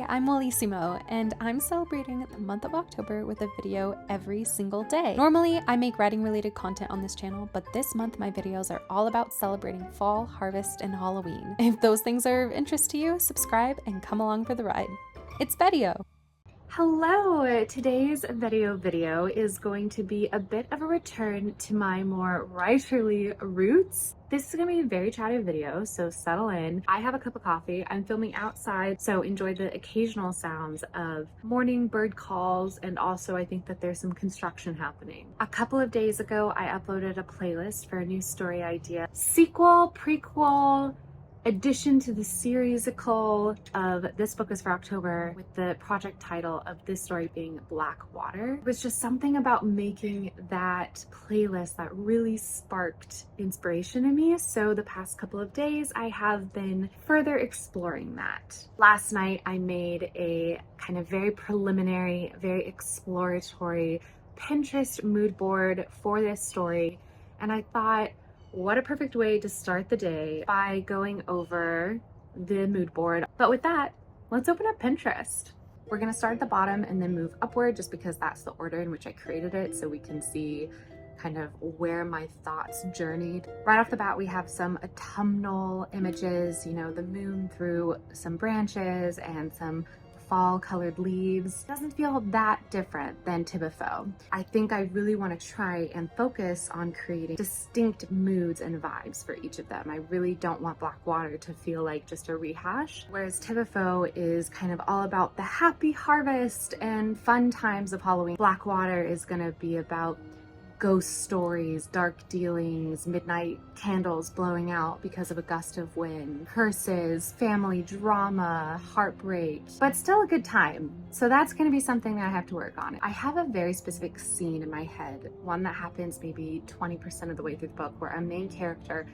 Hi, I'm Wellissimo, and I'm celebrating the month of October with a video every single day. Normally, I make writing-related content on this channel, but this month my videos are all about celebrating fall, harvest, and Halloween. If those things are of interest to you, subscribe and come along for the ride. It's VEDIO! Hello! Today's video is going to be a bit of a return to my more writerly roots. This is going to be a very chatty video, so settle in. I have a cup of coffee. I'm filming outside, so enjoy the occasional sounds of morning bird calls, and also I think that there's some construction happening. A couple of days ago, I uploaded a playlist for a new story idea. Sequel, prequel, addition to the seriesical of This Book is for October, with the project title of this story being Black Water. It was just something about making that playlist that really sparked inspiration in me. So the past couple of days I have been further exploring that. Last night I made a kind of very preliminary, very exploratory Pinterest mood board for this story, and I thought, what a perfect way to start the day by going over the mood board. But with that, let's open up Pinterest. We're gonna start at the bottom and then move upward, just because that's the order in which I created it, so we can see kind of where my thoughts journeyed. Right off the bat, we have some autumnal images, you know, the moon through some branches and some fall colored leaves. It doesn't feel that different than Typico. I think I really want to try and focus on creating distinct moods and vibes for each of them. I really don't want Black Water to feel like just a rehash, whereas Typico is kind of all about the happy harvest and fun times of Halloween. Black Water is going to be about ghost stories, dark dealings, midnight candles blowing out because of a gust of wind, curses, family drama, heartbreak, but still a good time. So that's going to be something that I have to work on. I have a very specific scene in my head, one that happens maybe 20% of the way through the book, where a main character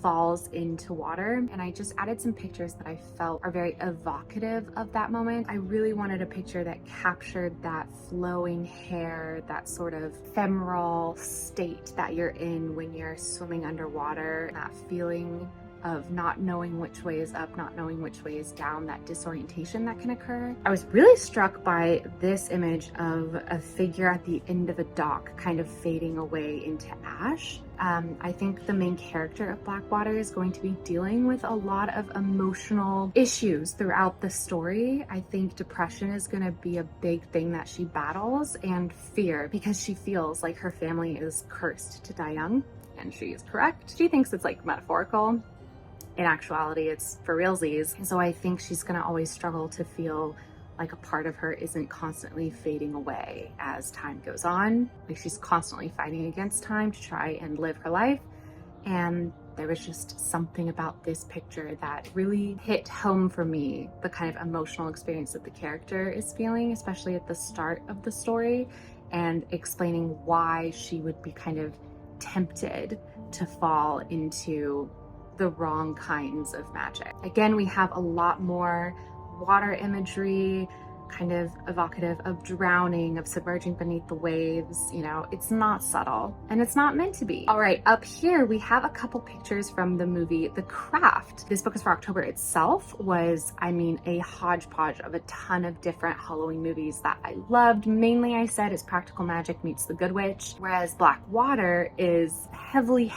falls into water, and I just added some pictures that I felt are very evocative of that moment. I really wanted a picture that captured that flowing hair, that sort of ephemeral state that you're in when you're swimming underwater, that feeling of not knowing which way is up, not knowing which way is down, that disorientation that can occur. I was really struck by this image of a figure at the end of a dock kind of fading away into ash. I think the main character of Black Water is going to be dealing with a lot of emotional issues throughout the story. I think depression is going to be a big thing that she battles, and fear, because she feels like her family is cursed to die young, and she is correct. She thinks it's like metaphorical. In actuality, it's for realsies. And so I think she's gonna always struggle to feel like a part of her isn't constantly fading away as time goes on. Like, she's constantly fighting against time to try and live her life. And there was just something about this picture that really hit home for me, the kind of emotional experience that the character is feeling, especially at the start of the story, and explaining why she would be kind of tempted to fall into the wrong kinds of magic. Again, we have a lot more water imagery, kind of evocative of drowning, of submerging beneath the waves. You know, it's not subtle, and it's not meant to be. All right, up here we have a couple pictures from the movie The Craft. This Book is for October itself was, I mean, a hodgepodge of a ton of different Halloween movies that I loved. Mainly, I said, is Practical Magic meets The Good Witch, whereas Black Water is heavily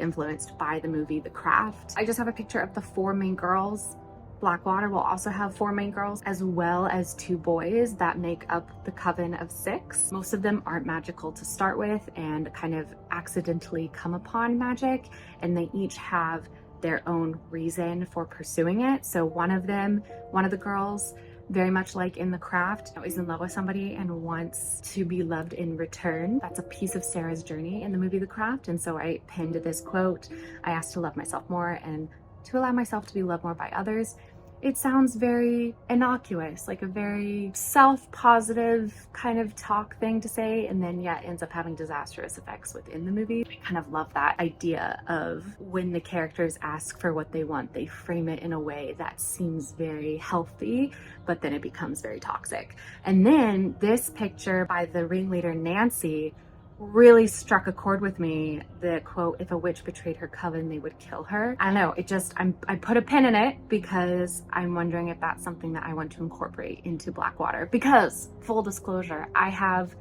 influenced by the movie The Craft. I just have a picture of the four main girls. Black Water will also have four main girls, as well as two boys that make up the coven of six. Most of them aren't magical to start with and kind of accidentally come upon magic, and they each have their own reason for pursuing it. So one of the girls, very much like in The Craft, is in love with somebody and wants to be loved in return. That's a piece of Sarah's journey in the movie The Craft, and so I pinned this quote: I asked to love myself more and to allow myself to be loved more by others. It sounds very innocuous, like a very self-positive kind of talk thing to say, and then yet ends up having disastrous effects within the movie. I kind of love that idea of when the characters ask for what they want, they frame it in a way that seems very healthy, but then it becomes very toxic. And then this picture by the ringleader Nancy really struck a chord with me, the quote, "If a witch betrayed her coven, they would kill her." I don't know, it just, I put a pin in it because I'm wondering if that's something that I want to incorporate into Blackwater. Because, full disclosure, I have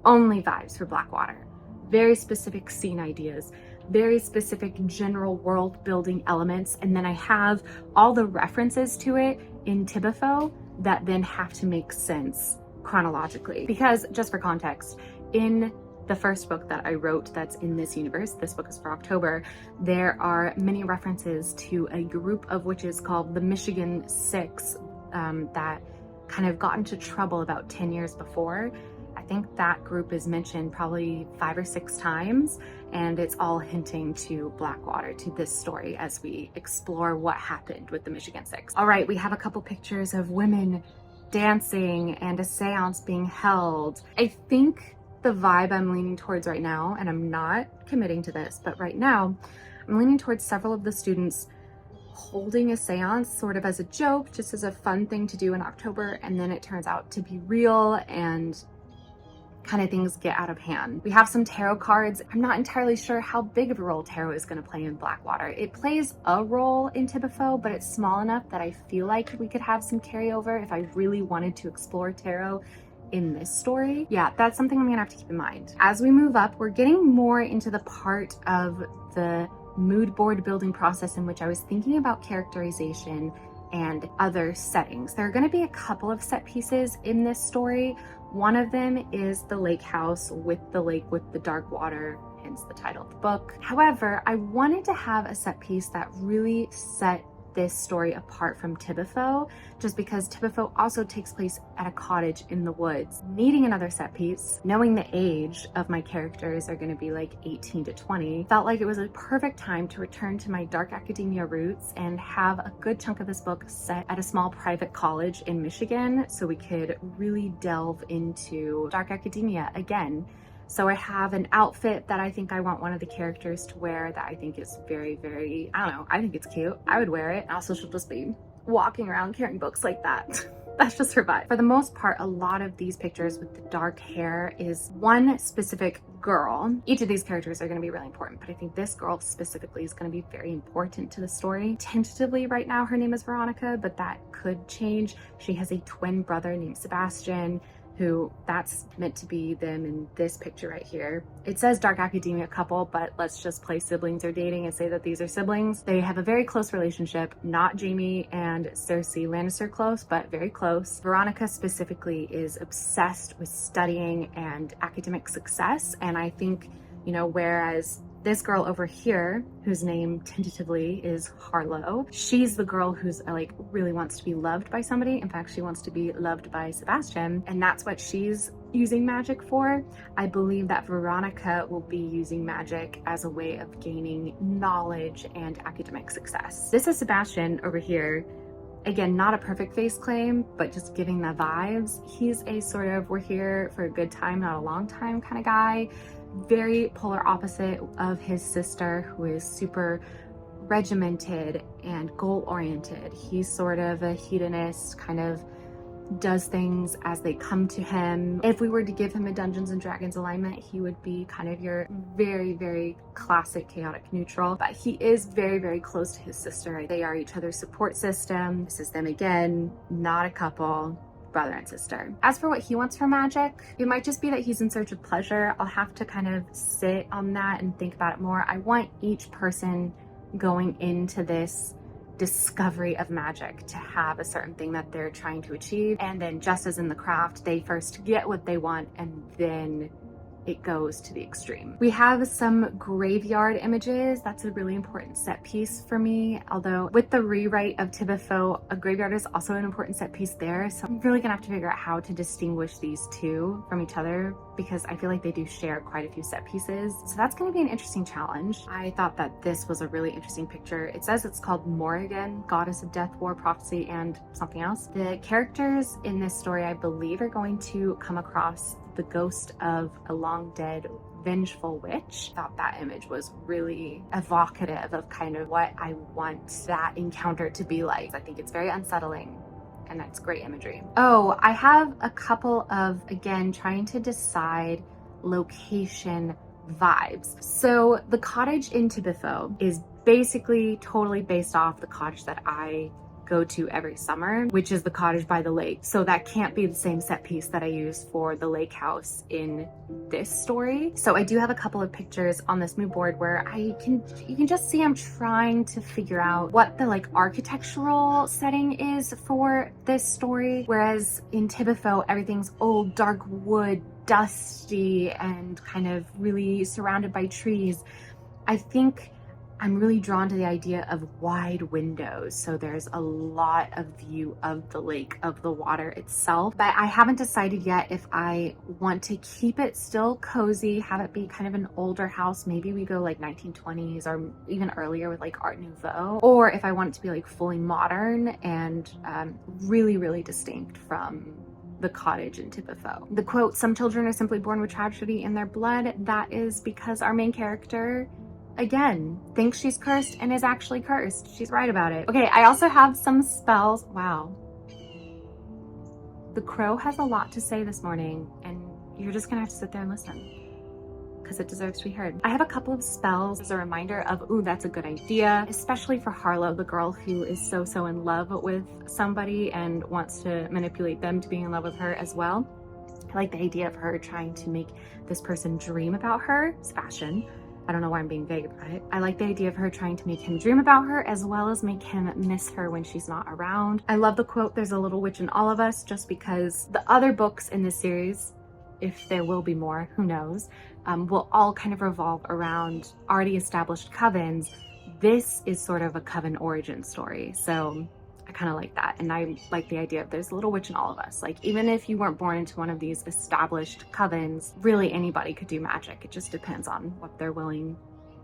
only vibes for Blackwater. Very specific scene ideas, very specific general world building elements, and then I have all the references to it in Tibuffo that then have to make sense chronologically. Because, just for context, in the first book that I wrote that's in this universe, this book is for October, there are many references to a group of witches called the Michigan Six that kind of got into trouble about 10 years before. I think that group is mentioned probably 5 or 6 times, and it's all hinting to Blackwater, to this story, as we explore what happened with the Michigan Six. All right, we have a couple pictures of women dancing and a seance being held. I think the vibe I'm leaning towards right now, and I'm not committing to this, but right now I'm leaning towards several of the students holding a seance sort of as a joke, just as a fun thing to do in October, and then it turns out to be real and kind of things get out of hand. We have some tarot cards. I'm not entirely sure how big of a role tarot is going to play in Blackwater. It plays a role in Tibuffo, but it's small enough that I feel like we could have some carryover if I really wanted to explore tarot in this story. Yeah, that's something I'm gonna have to keep in mind. As we move up, we're getting more into the part of the mood board building process in which I was thinking about characterization and other settings. There are going to be a couple of set pieces in this story. One of them is the lake house with the lake with the dark water, hence the title of the book. However, I wanted to have a set piece that really set this story apart from Tibuffo, just because Tibuffo also takes place at a cottage in the woods. Needing another set piece, knowing the age of my characters are going to be like 18 to 20, felt like it was a perfect time to return to my dark academia roots and have a good chunk of this book set at a small private college in Michigan, so we could really delve into dark academia again. So I have an outfit that I think I want one of the characters to wear that I think is very, very, I don't know, I think it's cute. I would wear it. Also, she'll just be walking around carrying books like that. That's just her vibe. For the most part, a lot of these pictures with the dark hair is one specific girl. Each of these characters are going to be really important, but I think this girl specifically is going to be very important to the story. Tentatively right now, her name is Veronica, but that could change. She has a twin brother named Sebastian, who that's meant to be them in this picture right here. It says dark academia couple, but let's just play siblings are dating and say that these are siblings. They have a very close relationship, not Jamie and Cersei Lannister close, but very close. Veronica specifically is obsessed with studying and academic success, and I think, you know, whereas this girl over here, whose name tentatively is Harlow, she's the girl who's like really wants to be loved by somebody. In fact, she wants to be loved by Sebastian, and that's what she's using magic for. I believe that Veronica will be using magic as a way of gaining knowledge and academic success. This is Sebastian over here. Again, not a perfect face claim, but just giving the vibes. He's a sort of, we're here for a good time, not a long time kind of guy. Very polar opposite of his sister, who is super regimented and goal-oriented. He's sort of a hedonist, kind of does things as they come to him. If we were to give him a Dungeons and Dragons alignment, he would be kind of your very, very classic chaotic neutral, but he is very, very close to his sister. They are each other's support system. This is them again, not a couple, brother and sister. As for what he wants for magic, it might just be that he's in search of pleasure. I'll have to kind of sit on that and think about it more. I want each person going into this discovery of magic to have a certain thing that they're trying to achieve, and then just as in the craft, they first get what they want and then it goes to the extreme. We have some graveyard images. That's a really important set piece for me. Although with the rewrite of Tibuffo, a graveyard is also an important set piece there. So I'm really gonna have to figure out how to distinguish these two from each other, because I feel like they do share quite a few set pieces. So that's gonna be an interesting challenge. I thought that this was a really interesting picture. It says it's called Morrigan, Goddess of Death, War, Prophecy, and something else. The characters in this story, I believe, are going to come across the ghost of a long dead vengeful witch. I thought that image was really evocative of kind of what I want that encounter to be like. I think it's very unsettling and that's great imagery. Oh, I have a couple of, again, trying to decide location vibes. So the cottage in Tibuffo is basically totally based off the cottage that I go to every summer, which is the cottage by the lake. So that can't be the same set piece that I use for the lake house in this story. So I do have a couple of pictures on this mood board where you can just see I'm trying to figure out what the like architectural setting is for this story. Whereas in Tibuffo, everything's old, dark wood, dusty, and kind of really surrounded by trees. I think I'm really drawn to the idea of wide windows. So there's a lot of view of the lake, of the water itself. But I haven't decided yet if I want to keep it still cozy, have it be kind of an older house. Maybe we go like 1920s or even earlier with like Art Nouveau. Or if I want it to be like fully modern and really, really distinct from the cottage in Tibuffo. The quote, "Some children are simply born with tragedy in their blood," that is because our main character, again, thinks she's cursed and is actually cursed. She's right about it. Okay, I also have some spells. Wow. The crow has a lot to say this morning, and you're just gonna have to sit there and listen because it deserves to be heard. I have a couple of spells as a reminder of, ooh, that's a good idea, especially for Harlow, the girl who is so in love with somebody and wants to manipulate them to being in love with her as well. I like the idea of her trying to make this person dream about her. Sebastian. I don't know why I'm being vague about it. I like the idea of her trying to make him dream about her as well as make him miss her when she's not around. I love the quote, "There's a little witch in all of us," just because the other books in this series, if there will be more, who knows, will all kind of revolve around already established covens. This is sort of a coven origin story. So I kind of like that. And I like the idea of there's a little witch in all of us. Like, even if you weren't born into one of these established covens, really anybody could do magic. It just depends on what they're willing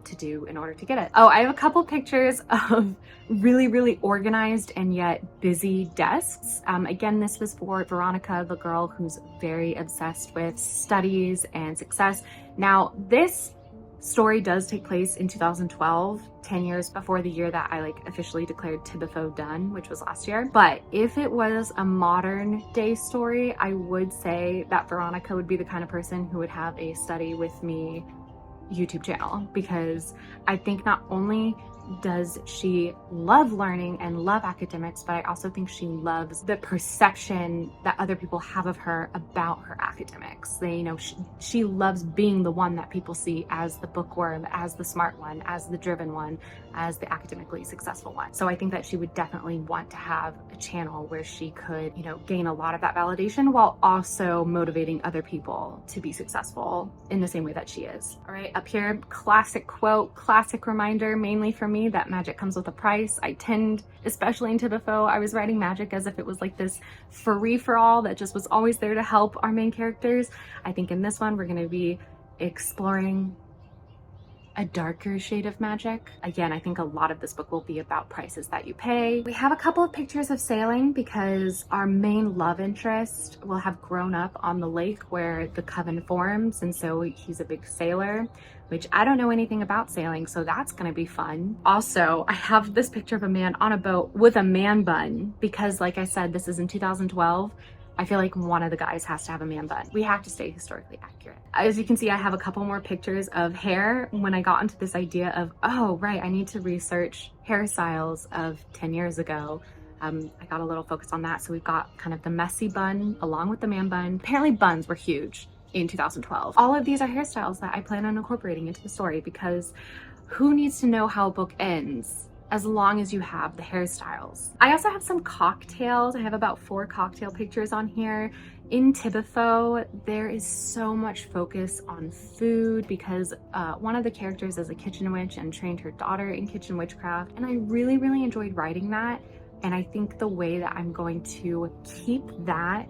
to do in order to get it. Oh, I have a couple pictures of really organized and yet busy desks. Again, this was for Veronica, the girl who's very obsessed with studies and success. Now, this story does take place in 2012, 10 years before the year that I like officially declared Tibuffo done, which was last year. But if it was a modern day story, I would say that Veronica would be the kind of person who would have a study with me YouTube channel, because I think not only does she love learning and love academics, but I also think she loves the perception that other people have of her about her academics. They, you know, she loves being the one that people see as the bookworm, as the smart one, as the driven one, as the academically successful one. So I think that she would definitely want to have a channel where she could, you know, gain a lot of that validation while also motivating other people to be successful in the same way that she is. All right, up here, classic quote, classic reminder, mainly for me, that magic comes with a price. I tend, especially in Tibuffo, I was writing magic as if it was like this free-for-all that just was always there to help our main characters. I think in this one, we're gonna be exploring a darker shade of magic. Again, I think a lot of this book will be about prices that you pay. We have a couple of pictures of sailing because our main love interest will have grown up on the lake where the coven forms, and so he's a big sailor, which I don't know anything about sailing, so that's gonna be fun. Also, I have this picture of a man on a boat with a man bun because, like I said, this is in 2012. I feel like one of the guys has to have a man bun. We have to stay historically accurate. As you can see, I have a couple more pictures of hair when I got into this idea of, oh, right, I need to research hairstyles of 10 years ago. I got a little focused on that. So we've got kind of the messy bun along with the man bun. Apparently buns were huge in 2012. All of these are hairstyles that I plan on incorporating into the story because who needs to know how a book ends as long as you have the hairstyles. I also have some cocktails. I have about 4 cocktail pictures on here. In Tibuffo, there is so much focus on food because one of the characters is a kitchen witch and trained her daughter in kitchen witchcraft. And I really enjoyed writing that. And I think the way that I'm going to keep that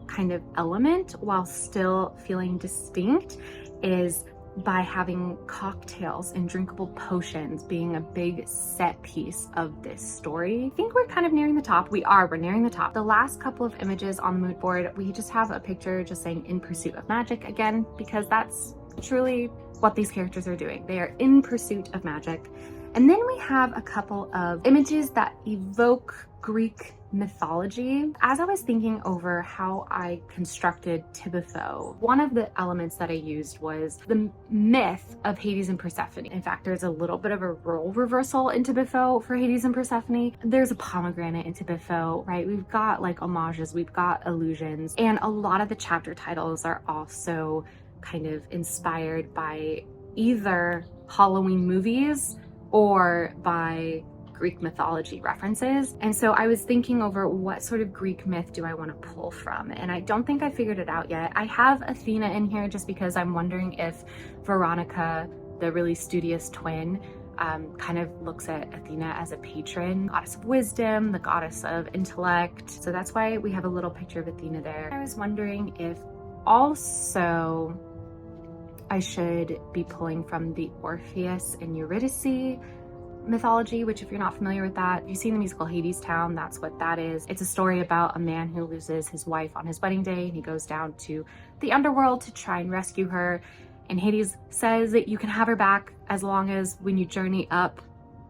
kind of element while still feeling distinct is by having cocktails and drinkable potions being a big set piece of this story. I think we're kind of nearing the top. We're nearing the top. The last couple of images on the mood board, we just have a picture just saying "in pursuit of magic" again, because that's truly what these characters are doing. They are in pursuit of magic. And then we have a couple of images that evoke Greek mythology. As I was thinking over how I constructed Tibuffo, one of the elements that I used was the myth of Hades and Persephone. In fact, there's a little bit of a role reversal in Tibuffo for Hades and Persephone. There's a pomegranate in Tibuffo, right? We've got like homages, we've got allusions, and a lot of the chapter titles are also kind of inspired by either Halloween movies or by Greek mythology references. And so I was thinking over what sort of Greek myth do I want to pull from, and I don't think I figured it out yet. I have Athena in here just because I'm wondering if Veronica, the really studious twin, kind of looks at Athena as a patron, goddess of wisdom, the goddess of intellect. So that's why we have a little picture of Athena there. I was wondering if also I should be pulling from the Orpheus and Eurydice mythology, which if you're not familiar with that, you've seen the musical Hadestown, that's what that is. It's a story about a man who loses his wife on his wedding day, and he goes down to the underworld to try and rescue her. And Hades says that you can have her back as long as when you journey up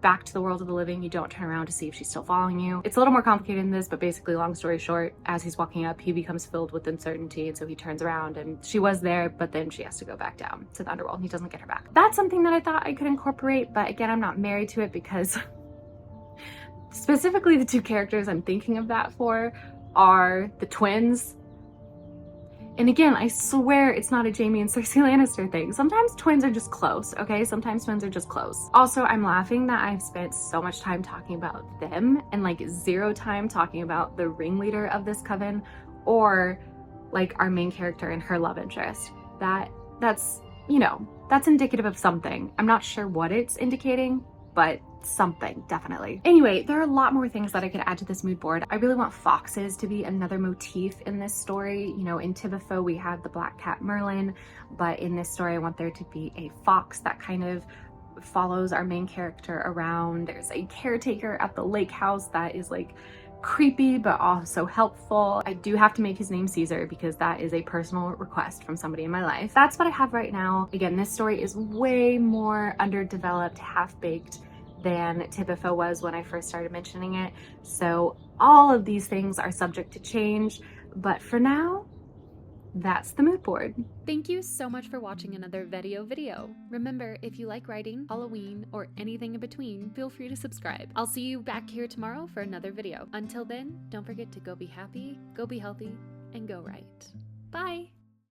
back to the world of the living, you don't turn around to see if she's still following you. It's a little more complicated than this, but basically, long story short, as he's walking up, he becomes filled with uncertainty, and so he turns around and she was there, but then she has to go back down to the underworld and he doesn't get her back. That's something that I thought I could incorporate, but again, I'm not married to it because specifically the two characters I'm thinking of that for are the twins. And again, I swear it's not a Jaime and Cersei Lannister thing. Sometimes twins are just close, okay? Sometimes twins are just close. Also, I'm laughing that I've spent so much time talking about them and like 0 time talking about the ringleader of this coven or like our main character and her love interest. That's, you know, that's indicative of something. I'm not sure what it's indicating, but something, definitely. Anyway, there are a lot more things that I could add to this mood board. I really want foxes to be another motif in this story. You know, in Tibuffo, we had the black cat Merlin, but in this story, I want there to be a fox that kind of follows our main character around. There's a caretaker at the lake house that is like creepy but also helpful. I do have to make his name Caesar because that is a personal request from somebody in my life. That's what I have right now. Again, this story is way more underdeveloped, half-baked than Tibuffo was when I first started mentioning it. So all of these things are subject to change, but for now, that's the mood board. Thank you so much for watching another VEDIO video. Remember, if you like writing, Halloween, or anything in between, feel free to subscribe. I'll see you back here tomorrow for another video. Until then, don't forget to go be happy, go be healthy, and go right. Bye!